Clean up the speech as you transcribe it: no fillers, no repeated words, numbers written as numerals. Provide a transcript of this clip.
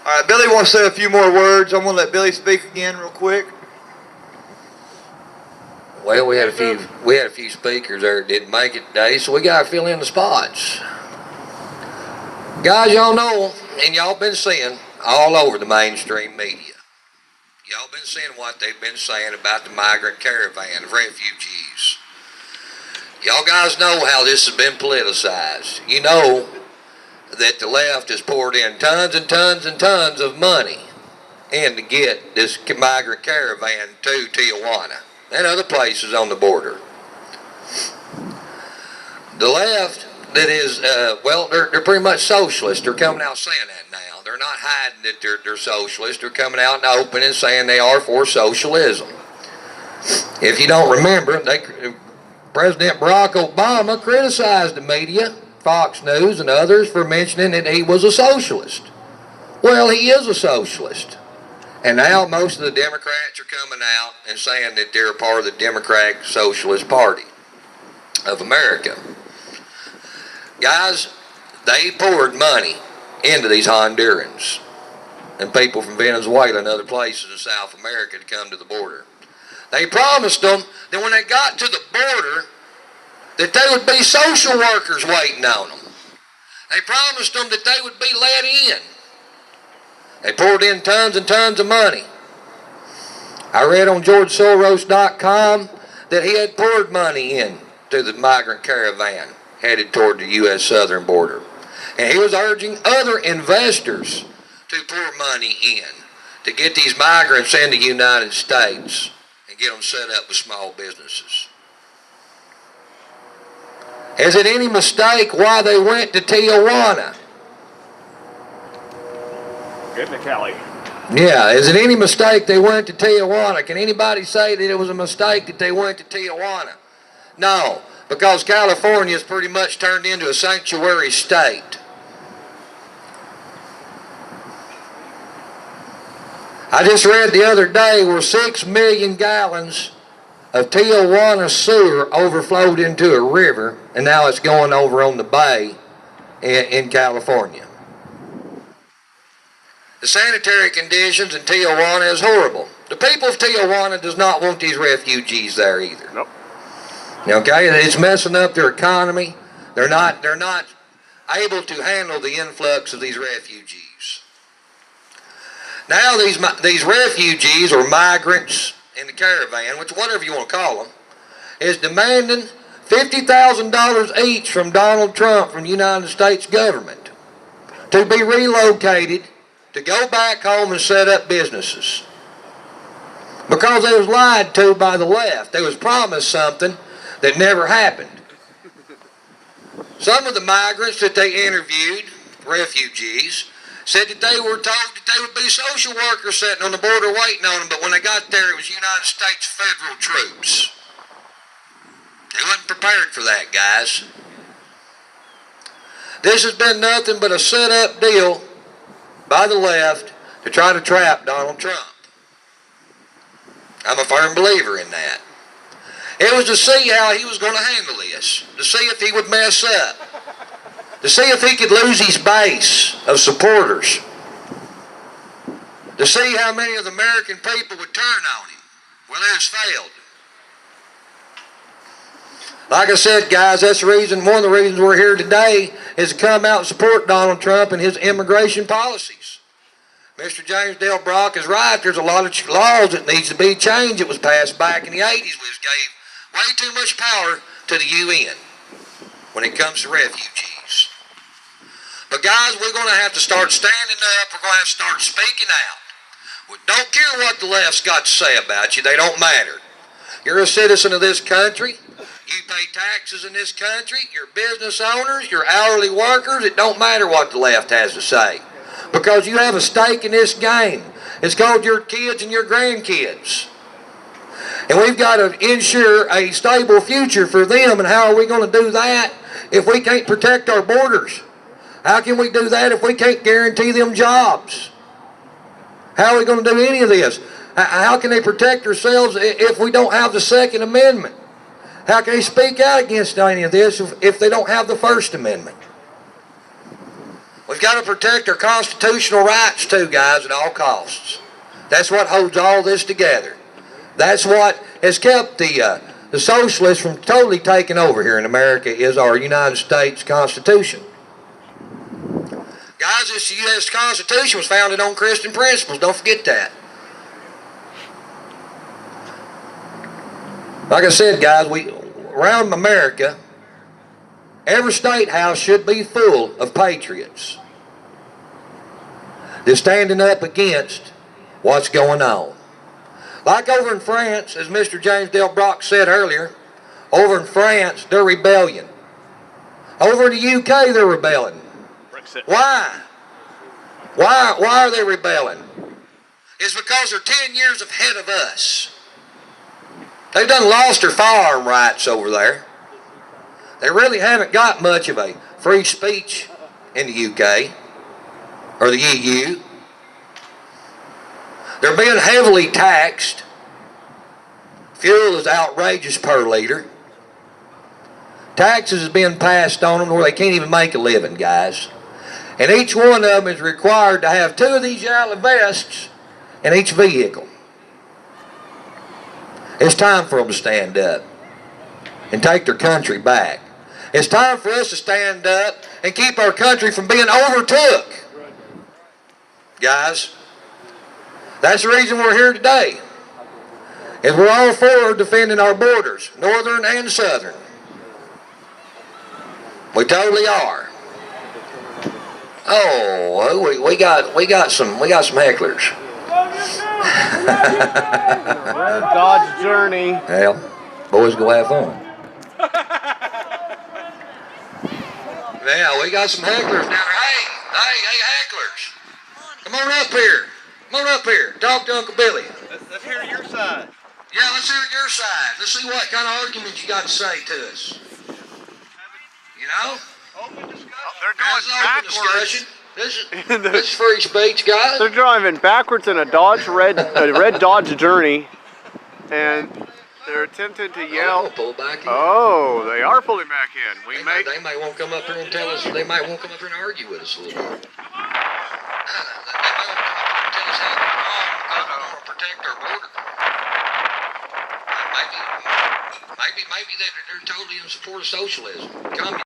All right, Billy wants to say a few more words. I'm going to let Billy speak again real quick. Well, we had a few speakers there that didn't make it today, so we got to fill in the spots. Guys, y'all know, and y'all been seeing all over the mainstream media. Y'all been seeing what they've been saying about the migrant caravan of refugees. Y'all guys know how this has been politicized. You know that the left has poured in tons and tons and tons of money in to get this migrant caravan to Tijuana and other places on the border. The left, that is, well, they're pretty much socialists. They're coming out saying that now. They're not hiding that they're socialists. They're coming out in the open and saying they are for socialism. If you don't remember, President Barack Obama criticized the media, Fox News and others, for mentioning that he was a socialist. Well, he is a socialist. And now most of the Democrats are coming out and saying that they're a part of the Democratic Socialist Party of America. Guys, they poured money into these Hondurans and people from Venezuela and other places in South America to come to the border. They promised them that when they got to the border that they would be social workers waiting on them. They promised them that they would be let in. They poured in tons and tons of money. I read on GeorgeSoros.com that he had poured money in to the migrant caravan headed toward the U.S. southern border. And he was urging other investors to pour money in to get these migrants in the United States and get them set up with small businesses. Is it any mistake why they went to Tijuana? Get to Cali. Yeah, is it any mistake they went to Tijuana? Can anybody say that it was a mistake that they went to Tijuana? No, because California has pretty much turned into a sanctuary state. I just read the other day where 6 million gallons of Tijuana sewer overflowed into a river, and now it's going over on the bay in California. The sanitary conditions in Tijuana is horrible. The people of Tijuana does not want these refugees there either. Nope. Okay, it's messing up their economy. They're not able to handle the influx of these refugees. Now these refugees or migrants in the caravan, which whatever you want to call them, is demanding $50,000 each from Donald Trump from the United States government to be relocated to go back home and set up businesses. Because they was lied to by the left. They was promised something that never happened. Some of the migrants that they interviewed, refugees, said that they were told that they would be social workers sitting on the border waiting on them, but when they got there it was United States federal troops. They wasn't prepared for that, guys. This has been nothing but a set-up deal by the left to try to trap Donald Trump. I'm a firm believer in that. It was to see how he was going to handle this, to see if he would mess up, to see if he could lose his base of supporters, to see how many of the American people would turn on him. Well, it has failed. Like I said, guys, that's the reason, one of the reasons we're here today is to come out and support Donald Trump and his immigration policies. Mr. James Dale Brock is right. There's a lot of laws that needs to be changed. It was passed back in the 80s, which gave way too much power to the UN when it comes to refugees. But guys, we're going to have to start standing up. We're going to have to start speaking out. We don't care what the left's got to say about you. They don't matter. You're a citizen of this country. You pay taxes in this country. You're business owners. You're hourly workers. It don't matter what the left has to say, because you have a stake in this game. It's called your kids and your grandkids. And we've got to ensure a stable future for them. And how are we going to do that if we can't protect our borders? How can we do that if we can't guarantee them jobs? How are we going to do any of this? How can they protect themselves if we don't have the Second Amendment? How can they speak out against any of this if they don't have the First Amendment? We've got to protect our constitutional rights too, guys, at all costs. That's what holds all this together. That's what has kept the socialists from totally taking over here in America, is our United States Constitution. Guys, this U.S. Constitution was founded on Christian principles. Don't forget that. Like I said, guys, around America, every state house should be full of patriots. They're standing up against what's going on. Like over in France, as Mr. James Dale Brock said earlier, over in France, they're rebellion. Over in the UK, they're rebelling. Brexit. Why? Why are they rebelling? It's because they're 10 years ahead of us. They've done lost their firearm rights over there. They really haven't got much of a free speech in the UK or the EU. They're being heavily taxed. Fuel is outrageous per liter. Taxes is being passed on them where they can't even make a living, guys. And each one of them is required to have 2 of these yellow vests in each vehicle. It's time for them to stand up and take their country back. It's time for us to stand up and keep our country from being overtook. Guys, that's the reason we're here today. Is we're all for defending our borders, northern and southern. We totally are. Oh, we got some hecklers. Red Dodge Journey. Well, boys go have fun. Yeah, we got some hecklers down there. Hey, hecklers. Come on up here. Come on up here. Talk to Uncle Billy. Let's hear your side. Yeah, let's hear your side. Let's see what kind of argument you got to say to us. You know? Open discussion. They're That's going an open backwards. discussion. This is free speech, guys. They're driving backwards in a red Dodge Journey, and they're attempting to yell. Pull back in. Oh, they are pulling back in. They might want to come up here and tell us. They might want to come up here and argue with us a little bit. They might want to come up here and tell us how we're wrong because we want to protect our border. Maybe they're totally in support of socialism. Communism.